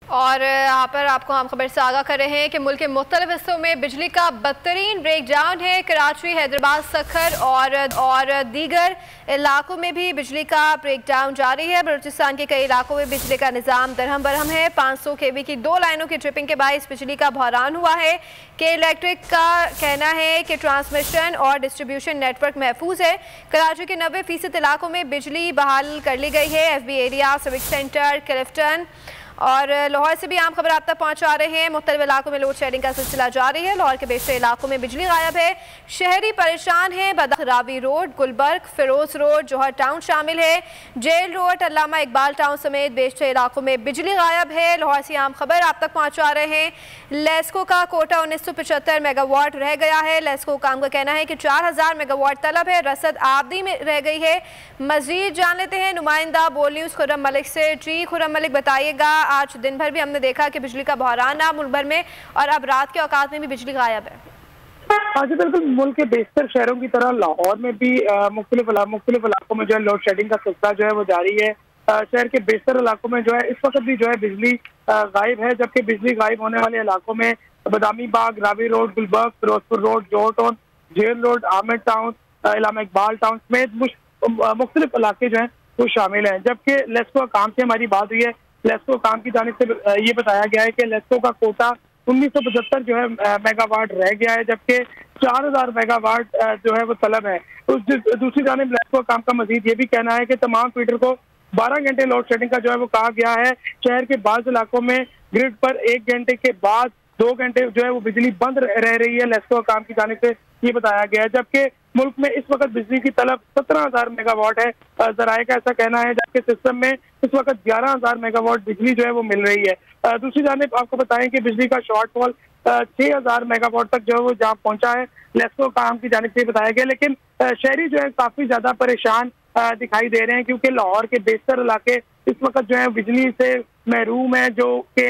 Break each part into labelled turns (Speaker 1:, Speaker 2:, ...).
Speaker 1: और यहाँ पर आपको हम खबर से आगाह कर रहे हैं कि मुल्क के मुख्तलिफ हिस्सों में बिजली का बदतरीन ब्रेकडाउन है। कराची, हैदराबाद, सखर और दीगर इलाकों में भी बिजली का ब्रेकडाउन जारी है। बलूचिस्तान के कई इलाकों में बिजली का निज़ाम दरहम बरहम है। 500 kV की 2 लाइनों की ट्रिपिंग के बायस बिजली का बहरान हुआ है। के इलेक्ट्रिक का कहना है कि ट्रांसमिशन और डिस्ट्रीब्यूशन नेटवर्क महफूज है। कराची के 90% इलाकों में बिजली बहाल कर ली गई है। FB area, civic centre, Clifton और लाहौर से भी आम खबर आप तक पहुंचा रहे हैं। मुख्तलिफ इलाकों में लोड शेडिंग का सिलसिला जारी है। लाहौर के बेशतर इलाकों में बिजली गायब है। शहरी परेशान हैं। Ravi road, Gulberg, Firoz road, Johar town शामिल है। जेल रोड, अल्लामा इकबाल टाउन समेत बेशतर इलाकों में बिजली गायब है। लाहौर से आम खबर आप तक पहुंचा रहे हैं। लेस्को का कोटा 1975 मेगावाट रह गया है। लेस्को काम का कहना है कि 4000 मेगावाट तलब है। रसद आबदी में रह गई है। मजीद जान लेते हैं नुमाइंदा बोल न्यूज़ खुर्रम मलिक से। जी खुर्रम मलिक, बताइएगा, आज दिन भर भी हमने देखा कि बिजली का बहरान है मुल्क भर में और अब रात के औकात में भी बिजली गायब है।
Speaker 2: हाँ जी बिल्कुल, मुल्क के बेशतर शहरों की तरह लाहौर में भी मुख्तलिफ इलाकों में जो है लोड शेडिंग का सिलसिला जो है वो जारी है। शहर के बेशतर इलाकों में जो है इस वक्त भी जो है बिजली गायब है, जबकि बिजली गायब होने वाले इलाकों में Badami Bagh, Ravi road, Gulberg, Ferozepur road, Johar town, jail road, Amir town, Allama Iqbal town समेत मुख्तलिफ इलाके जो है वो शामिल हैं। जबकि लेस्को काम से हमारी बात हुई है। लेस्को काम की जानिब से ये बताया गया है कि लेस्को का कोटा 1975 जो है मेगावाट रह गया है, जबकि 4000 मेगावाट जो है वो तलब है। दूसरी जानिब लेस्को काम का मजीद ये भी कहना है कि तमाम फीडर को 12 घंटे लोड शेडिंग का जो है वो कहा गया है। शहर के बाज़ इलाकों में ग्रिड पर 1 घंटे के बाद 2 घंटे जो है वो बिजली बंद रह रही है। लेस्को काम की जानिब से ये बताया गया है, जबकि मुल्क में इस वक्त बिजली की तलब 17000 मेगावाट है। जराये का ऐसा कहना है, जबकि सिस्टम में इस वक्त 11000 मेगावाट बिजली जो है वो मिल रही है। दूसरी जानिब आपको बताएं कि बिजली का शॉर्टफॉल 6000 मेगावाट तक जो है वो जहाँ पहुंचा है। लेस्को काम की जानिब से बताया गया, लेकिन शहरी जो है काफी ज्यादा परेशान दिखाई दे रहे हैं, क्योंकि लाहौर के बेशतर इलाके इस वक्त जो है बिजली से महरूम है, जो कि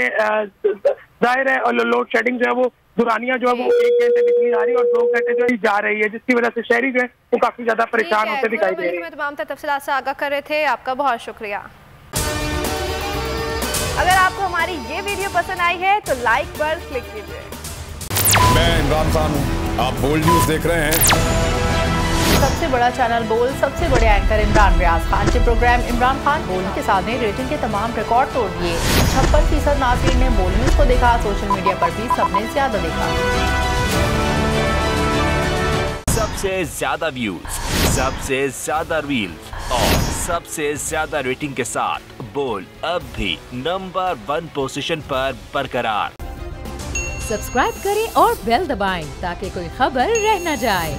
Speaker 2: जाहिर है। और लोड शेडिंग जो है वो दुरानिया जो है वो 1 घंटे बिजली आ रही है और 2 घंटे जो है जा रही है, जिसकी वजह से शहरी जो है वो काफी ज्यादा परेशान होते दिखाई दे रहे हैं।
Speaker 1: तमाम तफसीलात से आगाह कर रहे थे, आपका बहुत शुक्रिया। अगर आपको हमारी ये वीडियो पसंद आई है तो लाइक पर क्लिक कीजिए।
Speaker 3: मैं इमरान खान हूँ, आप बोल्ड न्यूज़ देख रहे हैं।
Speaker 4: सबसे बड़ा चैनल बोल, सबसे बड़े एंकर इमरान रियाज खान के प्रोग्राम इमरान खान बोल के साथ ने रेटिंग के तमाम रिकॉर्ड तोड़ दिए। 56% नाज़रीन ने बोल न्यूज़ को देखा। सोशल मीडिया पर भी सबने ज्यादा देखा।
Speaker 5: सबसे ज्यादा व्यूज, सबसे ज्यादा रील्स और सबसे ज्यादा रेटिंग के साथ बोल अब भी नंबर 1 पोजीशन पर बरकरार।
Speaker 6: सब्सक्राइब करें और बेल दबाएं ताकि कोई खबर रह न जाए।